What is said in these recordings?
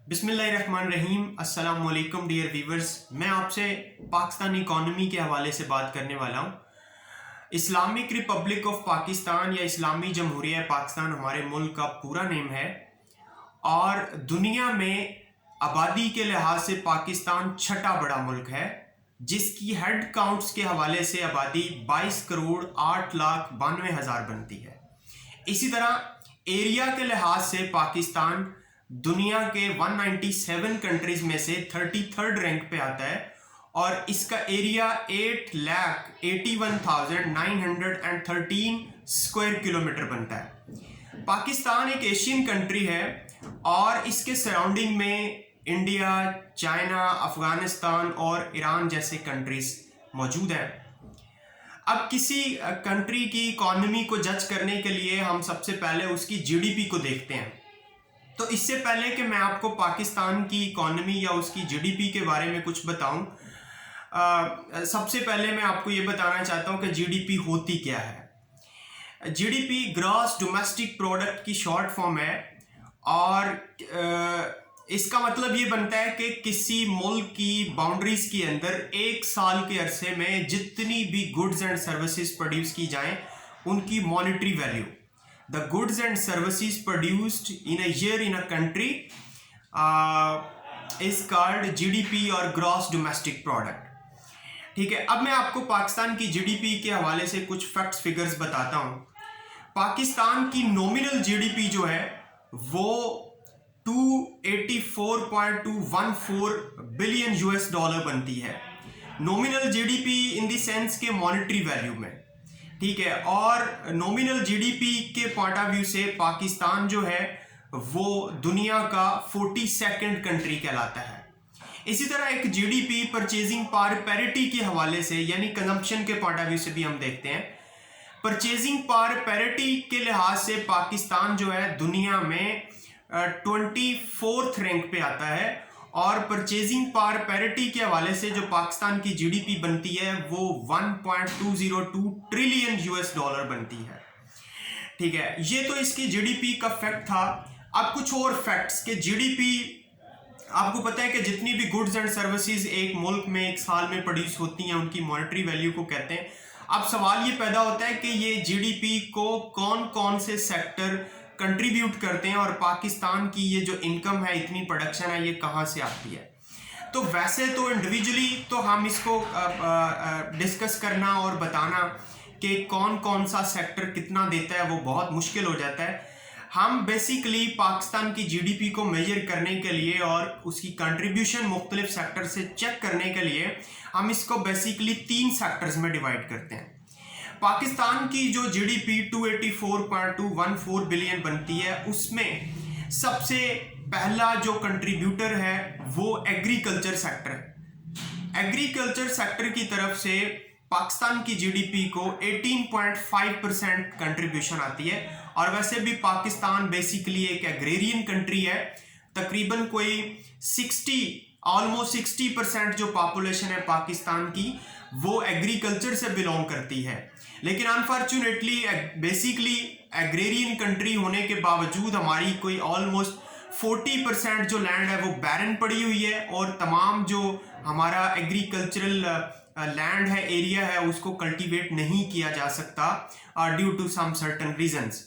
बिस्मिल्लाहिर्रहमानिर्रहीम। अस्सलाम वालेकुम डियर व्यूवर्स। मैं आपसे पाकिस्तान इकॉनमी के हवाले से बात करने वाला हूँ। इस्लामिक रिपब्लिक ऑफ पाकिस्तान या इस्लामी जमहूरिया पाकिस्तान हमारे मुल्क का पूरा नेम है और दुनिया में आबादी के लिहाज से पाकिस्तान छठा बड़ा मुल्क है, जिसकी हेड काउंट्स के हवाले से आबादी 22,08,92,000 बनती है। इसी तरह एरिया के लिहाज से पाकिस्तान दुनिया के 197 कंट्रीज में से 33rd रैंक पे आता है और इसका एरिया 8,81,913 स्क्वायर किलोमीटर बनता है। पाकिस्तान एक एशियन कंट्री है और इसके सराउंडिंग में इंडिया, चाइना, अफगानिस्तान और ईरान जैसे कंट्रीज मौजूद हैं। अब किसी कंट्री की इकॉनमी को जज करने के लिए हम सबसे पहले उसकी जीडीपी को देखते हैं। तो इससे पहले कि मैं आपको पाकिस्तान की इकॉनमी या उसकी जीडीपी के बारे में कुछ बताऊं, सबसे पहले मैं आपको ये बताना चाहता हूं कि जीडीपी होती क्या है। जीडीपी ग्रॉस डोमेस्टिक प्रोडक्ट की शॉर्ट फॉर्म है और इसका मतलब ये बनता है कि किसी मुल्क की बाउंड्रीज के अंदर एक साल के अरसे में जितनी भी गुड्स एंड सर्विसेज प्रोड्यूस की जाएं उनकी monetary value. The goods and services produced in a year in a country is called GDP और Gross Domestic Product। ठीक है, अब मैं आपको पाकिस्तान की जीडीपी के हवाले से कुछ फैक्ट्स फिगर्स बताता हूँ। पाकिस्तान की नॉमिनल जीडीपी जो है वो 284.214 बिलियन यूएस डॉलर बनती है। Nominal GDP in the sense के मॉनेटरी वैल्यू में, ठीक है। और नॉमिनल जीडीपी के पॉइंट ऑफ व्यू से पाकिस्तान जो है वो दुनिया का 42nd कंट्री कहलाता है। इसी तरह एक जीडीपी परचेजिंग पावर पैरिटी के हवाले से यानी कंजम्पशन के पॉइंट ऑफ व्यू से भी हम देखते हैं। परचेजिंग पावर पैरिटी के लिहाज से पाकिस्तान जो है दुनिया में 24th रैंक पे आता है और परचेजिंग पावर पैरिटी के हवाले से जो पाकिस्तान की जीडीपी बनती है वो 1.202 ट्रिलियन यूएस डॉलर बनती है। ठीक है, ये तो इसकी जीडीपी का फैक्ट था। अब कुछ और फैक्ट्स के जीडीपी, आपको पता है कि जितनी भी गुड्स एंड सर्विसेज एक मुल्क में एक साल में प्रोड्यूस होती हैं उनकी मॉनेटरी वैल्यू को कहते हैं। अब सवाल ये पैदा होता है कि ये जीडीपी को कौन कौन से सेक्टर कंट्रीब्यूट करते हैं और पाकिस्तान की ये जो इनकम है, इतनी प्रोडक्शन है, ये कहाँ से आती है। तो वैसे तो इंडिविजुअली तो हम इसको डिस्कस करना और बताना कि कौन कौन सा सेक्टर कितना देता है वो बहुत मुश्किल हो जाता है। हम बेसिकली पाकिस्तान की जीडीपी को मेजर करने के लिए और उसकी कंट्रीब्यूशन मुख्तलिफ सेक्टर से चेक करने के लिए हम इसको बेसिकली 3 सेक्टर्स में डिवाइड करते हैं। पाकिस्तान की जो जीडीपी 284.214 बिलियन बनती है उसमें सबसे पहला जो कंट्रीब्यूटर है वो एग्रीकल्चर सेक्टर है। एग्रीकल्चर सेक्टर की तरफ से पाकिस्तान की जीडीपी को 18.5% कंट्रीब्यूशन आती है और वैसे भी पाकिस्तान बेसिकली एक एग्रेरियन कंट्री है। तकरीबन कोई 60% जो पॉपुलेशन है पाकिस्तान की वो एग्रीकल्चर से बिलोंग करती है। लेकिन अनफॉर्चुनेटली बेसिकली एग्रेरियन कंट्री होने के बावजूद हमारी कोई ऑलमोस्ट 40% जो लैंड है वो बैरन पड़ी हुई है और तमाम जो हमारा एग्रीकल्चरल लैंड है, एरिया है, उसको कल्टीवेट नहीं किया जा सकता due to some certain reasons.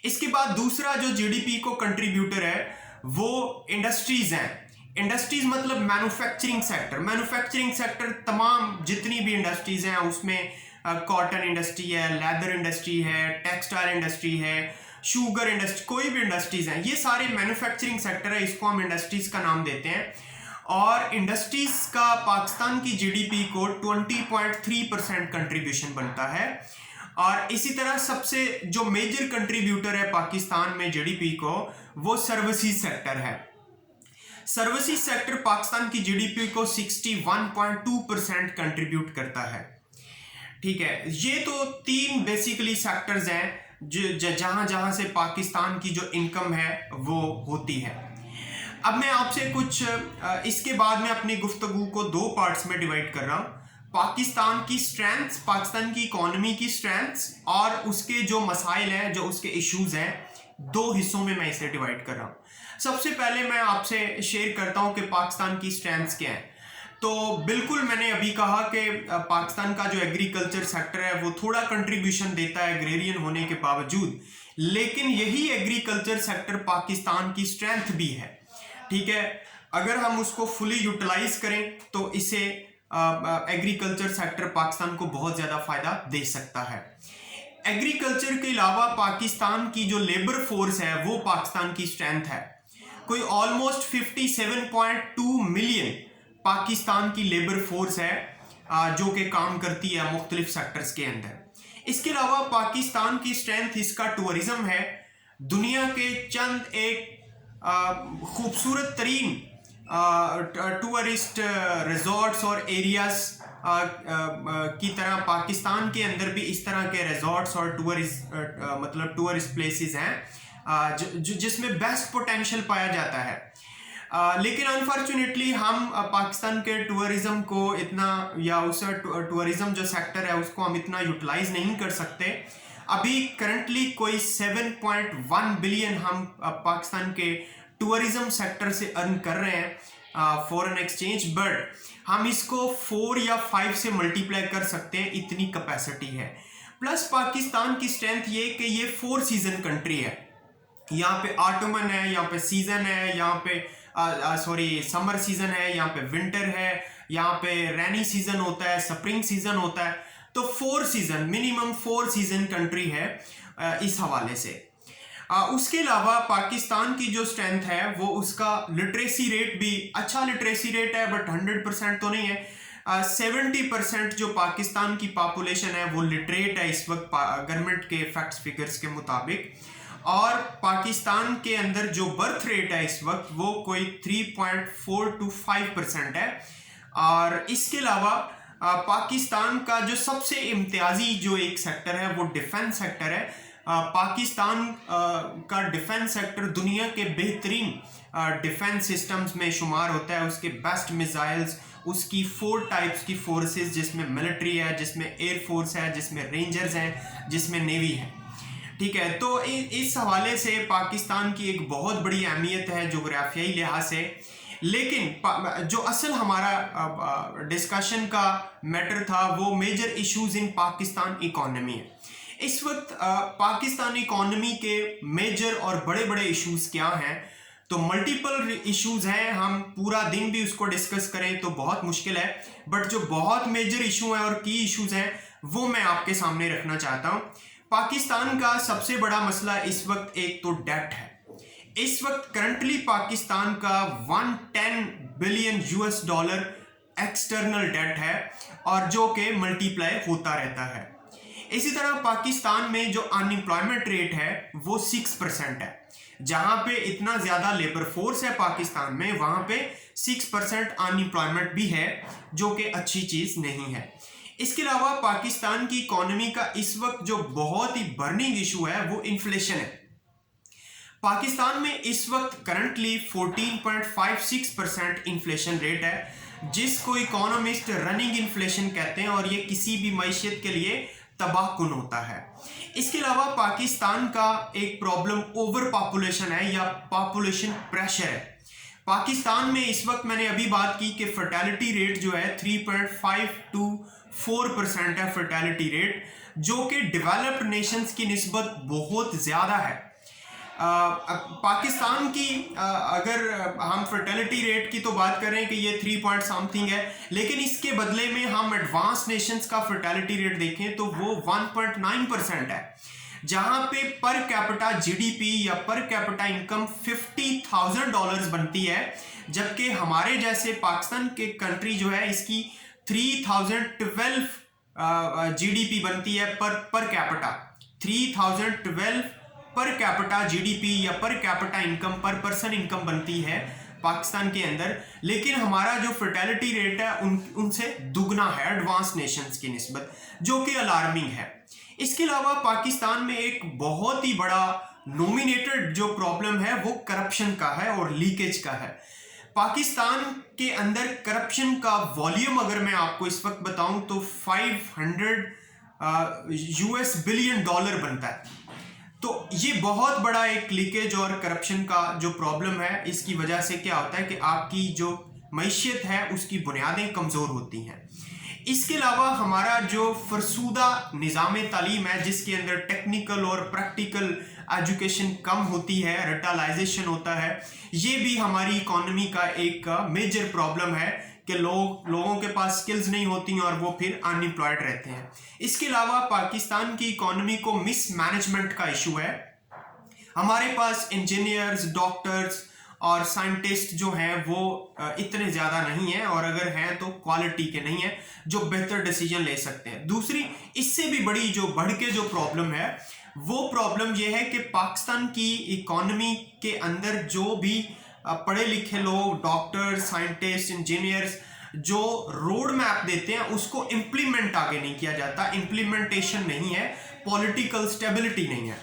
इसके बाद दूसरा जो जीडीपी को कंट्रीब्यूटर है वो इंडस्ट्रीज हैं। इंडस्ट्रीज मतलब मैन्युफैक्चरिंग सेक्टर। मैन्युफैक्चरिंग सेक्टर तमाम जितनी भी इंडस्ट्रीज हैं उसमें कॉटन इंडस्ट्री है, लेदर इंडस्ट्री है, टेक्सटाइल इंडस्ट्री है, शुगर इंडस्ट्री, कोई भी इंडस्ट्रीज हैं, ये सारे मैन्युफैक्चरिंग सेक्टर है, इसको हम इंडस्ट्रीज का नाम देते हैं। और इंडस्ट्रीज का पाकिस्तान की जीडीपी को 20.3% कंट्रीब्यूशन बनता है। और इसी तरह सबसे जो मेजर कंट्रीब्यूटर है पाकिस्तान में जीडीपी को वो सर्विसेज सेक्टर है। सर्विसेज सेक्टर पाकिस्तान की जीडीपी को 61.2% कंट्रीब्यूट करता है। ठीक है, ये तो 3 बेसिकली सेक्टर्स हैं जो जहां जहां से पाकिस्तान की जो इनकम है वो होती है। अब मैं आपसे कुछ इसके बाद में अपनी गुफ्तगू को 2 पार्ट्स में डिवाइड कर रहा हूं। पाकिस्तान की स्ट्रेंथ्स, पाकिस्तान की इकोनॉमी की स्ट्रेंथ्स और उसके जो मसाइल हैं, जो उसके इश्यूज हैं, 2 हिस्सों में मैं इसे डिवाइड कर रहा हूं। सबसे पहले मैं आपसे शेयर करता हूं कि पाकिस्तान की स्ट्रेंथ्स क्या हैं। तो बिल्कुल मैंने अभी कहा कि पाकिस्तान का जो एग्रीकल्चर सेक्टर है वो थोड़ा कंट्रीब्यूशन देता है एग्रेरियन होने के बावजूद, लेकिन यही एग्रीकल्चर सेक्टर पाकिस्तान की स्ट्रेंथ भी है। ठीक है, अगर हम उसको फुली यूटिलाइज करें तो इसे एग्रीकल्चर सेक्टर पाकिस्तान को बहुत ज़्यादा फायदा दे सकता है। एग्रीकल्चर के अलावा पाकिस्तान की जो लेबर फोर्स है वो पाकिस्तान की स्ट्रेंथ है। कोई ऑलमोस्ट 57.2 मिलियन पाकिस्तान की लेबर फोर्स है जो कि काम करती है मुख्तलिफ सेक्टर्स के अंदर। इसके अलावा पाकिस्तान की स्ट्रेंथ इसका टूरिज्म है। दुनिया के चंद एक खूबसूरत तरीन टूरिस्ट रिजॉर्ट्स और एरियाज की तरह पाकिस्तान के अंदर भी इस तरह के रिजॉर्ट्स और टूरिस्ट प्लेसेस हैं जिसमें बेस्ट पोटेंशियल पाया जाता है। लेकिन अनफॉर्चुनेटली हम पाकिस्तान के टूरिज्म को इतना, या उस टूरिज्म जो सेक्टर है उसको हम इतना यूटिलाइज नहीं कर सकते। अभी करंटली कोई 7.1 बिलियन हम पाकिस्तान के टूरिज्म सेक्टर से अर्न कर रहे हैं फॉरेन एक्सचेंज, बट हम इसको 4 या 5 से मल्टीप्लाई कर सकते हैं, इतनी कैपेसिटी है। प्लस पाकिस्तान की स्ट्रेंथ ये कि ये 4 सीजन कंट्री है। यहाँ पे ऑटमन है, यहाँ पे सीजन है, यहाँ पे समर सीजन है, यहाँ पे विंटर है, यहाँ पे रेनी सीजन होता है, स्प्रिंग सीजन होता है। तो 4 सीजन, मिनिमम 4 सीजन कंट्री है इस हवाले से। उसके अलावा पाकिस्तान की जो स्ट्रेंथ है वो उसका लिटरेसी रेट भी अच्छा लिटरेसी रेट है, बट 100% तो नहीं है। 70% जो पाकिस्तान की पॉपुलेशन है वो लिटरेट है इस वक्त गवर्नमेंट के फैक्ट्स फिगर्स के मुताबिक। और पाकिस्तान के अंदर जो बर्थ रेट है इस वक्त वो कोई 3.4 to 5% है। और इसके अलावा पाकिस्तान का जो सबसे इम्तियाजी जो एक सेक्टर है वो डिफेंस सेक्टर है। पाकिस्तान का डिफेंस सेक्टर दुनिया के बेहतरीन डिफेंस सिस्टम्स में शुमार होता है। उसके बेस्ट मिसाइल्स, उसकी 4 टाइप्स की फोर्सेस, जिसमें मिलिट्री है, जिसमें एयर फोर्स है, जिसमें रेंजर्स हैं, जिसमें नेवी है। ठीक है, तो इस हवाले से पाकिस्तान की एक बहुत बड़ी अहमियत है जोग्राफियाई लिहाज से। लेकिन जो असल हमारा डिस्कशन का मैटर था वो major issues in Pakistan economy है। इस वक्त पाकिस्तान इकोनॉमी के मेजर और बड़े बड़े इश्यूज क्या हैं, तो मल्टीपल इश्यूज हैं। हम पूरा दिन भी उसको डिस्कस करें तो बहुत मुश्किल है, बट जो बहुत मेजर इशू हैं और की इश्यूज हैं वो मैं आपके सामने रखना चाहता हूं। पाकिस्तान का सबसे बड़ा मसला इस वक्त एक तो डेट है। इस वक्त करंटली पाकिस्तान का 110 बिलियन US$ एक्सटर्नल डेट है, और जो कि मल्टीप्लाई होता रहता है। इसी तरह पाकिस्तान में जो अनएम्प्लॉयमेंट रेट है वो 6% है। जहां पे इतना ज्यादा लेबर फोर्स है पाकिस्तान में, वहां पे 6% अनएम्प्लॉयमेंट भी है, जो कि अच्छी चीज नहीं है। इसके अलावा पाकिस्तान की इकोनॉमी का इस वक्त जो बहुत ही बर्निंग इशू है वो इन्फ्लेशन है। पाकिस्तान में इस वक्त करंटली 14.56% इन्फ्लेशन रेट है, जिसको इकोनॉमिस्ट रनिंग इन्फ्लेशन कहते हैं, और ये किसी भी मईशत के लिए तबाहकुन होता है। इसके अलावा पाकिस्तान का एक प्रॉब्लम ओवर पॉपुलेशन है या पॉपुलेशन प्रेशर है। पाकिस्तान में इस वक्त मैंने अभी बात की कि फर्टिलिटी रेट जो है 3.5 to 4% है फर्टिलिटी रेट, जो कि डेवलप्ड नेशंस की निस्बत बहुत ज़्यादा है। पाकिस्तान की अगर हम फर्टिलिटी रेट की तो बात करें कि ये 3 पॉइंट समथिंग है, लेकिन इसके बदले में हम एडवांस नेशंस का फर्टिलिटी रेट देखें तो वो 1.9% है, जहां पे पर कैपिटा जीडीपी या पर कैपिटा इनकम $50,000 बनती है, जबकि हमारे जैसे पाकिस्तान के कंट्री जो है इसकी 3012 जीडीपी बनती है per capita. 3012 per capita GDP या पर कैपिटा इनकम, पर पर्सन इनकम बनती है पाकिस्तान के अंदर, लेकिन हमारा जो फर्टिलिटी रेट है उनसे दुगना है एडवांस नेशंस की निस्बत, जो कि अलार्मिंग है। इसके अलावा पाकिस्तान में एक बहुत ही बड़ा नोमिनेटेड जो प्रॉब्लम है वो करप्शन का है और लीकेज का है। पाकिस्तान के अंदर करप्शन का वॉल्यूम अगर मैं आपको इस वक्त बताऊं तो $500 बिलियन बनता है। तो ये बहुत बड़ा एक लीकेज और करप्शन का जो प्रॉब्लम है, इसकी वजह से क्या होता है कि आपकी जो मईशत है उसकी बुनियादें कमज़ोर होती हैं। इसके अलावा हमारा जो फरसूदा निज़ाम तालीम है, जिसके अंदर टेक्निकल और प्रैक्टिकल एजुकेशन कम होती है, रटालाइजेशन होता है, ये भी हमारी इकॉनमी का एक मेजर प्रॉब्लम है कि लोगों के पास स्किल्स नहीं होती और वो फिर अनएम्प्लॉयड रहते हैं। इसके अलावा पाकिस्तान की इकॉनमी को मिसमैनेजमेंट का इशू है। हमारे पास इंजीनियर्स, डॉक्टर्स और साइंटिस्ट जो हैं वो इतने ज़्यादा नहीं हैं, और अगर हैं तो क्वालिटी के नहीं हैं जो बेहतर डिसीजन ले सकते हैं। दूसरी इससे भी बड़ी जो बढ़ के जो प्रॉब्लम है, वो प्रॉब्लम ये है कि पाकिस्तान की इकॉनमी के अंदर जो भी पढ़े लिखे लोग, डॉक्टर, साइंटिस्ट, इंजीनियर्स जो रोड मैप देते हैं उसको इम्प्लीमेंट आगे नहीं किया जाता। इम्प्लीमेंटेशन नहीं है, पॉलिटिकल स्टेबिलिटी नहीं है।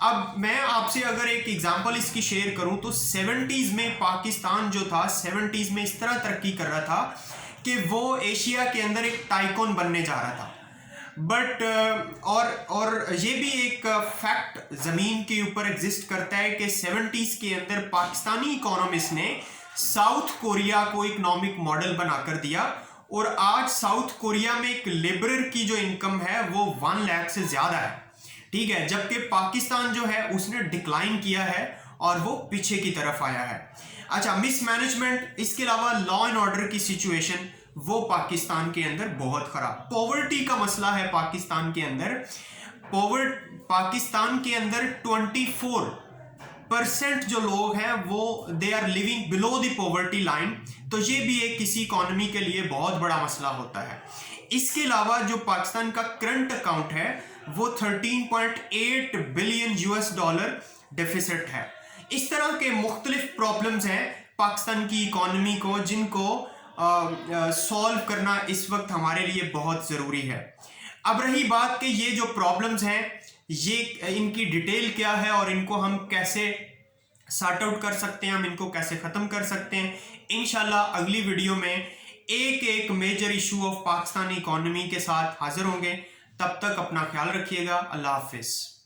अब मैं आपसे अगर एक एग्जांपल इसकी शेयर करूं तो 70s में पाकिस्तान जो था, 70s में इस तरह तरक्की कर रहा था कि वो एशिया के अंदर एक टाइकॉन बनने जा रहा था। बट और ये भी एक फैक्ट ज़मीन के ऊपर एग्जिस्ट करता है कि 70s के अंदर पाकिस्तानी इकोनॉमिस्ट ने साउथ कोरिया को इकोनॉमिक मॉडल बनाकर दिया, और आज साउथ कोरिया में एक लेबरर की जो इनकम है वो 1 लाख से ज़्यादा है, ठीक है, जबकि पाकिस्तान जो है उसने डिक्लाइन किया है और वो पीछे की तरफ आया है। अच्छा, मिसमैनेजमेंट, इसके अलावा लॉ एंड ऑर्डर की सिचुएशन वो पाकिस्तान के अंदर बहुत खराब। पॉवर्टी का मसला है पाकिस्तान के अंदर। पाकिस्तान के अंदर 24% जो लोग हैं वो they are living below the poverty line. तो ये भी एक किसी इकॉनमी के लिए बहुत बड़ा मसला होता है। इसके अलावा जो पाकिस्तान का करंट अकाउंट है वो 13.8 बिलियन US$ डेफिसिट है। इस तरह के मुख्तलिफ प्रॉब्लम्स हैं पाकिस्तान की इकॉनमी को, जिनको सॉल्व करना इस वक्त हमारे लिए बहुत ज़रूरी है। अब रही बात कि ये जो प्रॉब्लम्स हैं ये इनकी डिटेल क्या है और इनको हम कैसे सॉर्ट आउट कर सकते हैं, हम इनको कैसे ख़त्म कर सकते हैं, इंशाल्लाह अगली वीडियो में एक एक major issue of Pakistani economy के साथ हाजिर होंगे। तब तक अपना ख्याल रखिएगा। अल्लाह हाफिज़।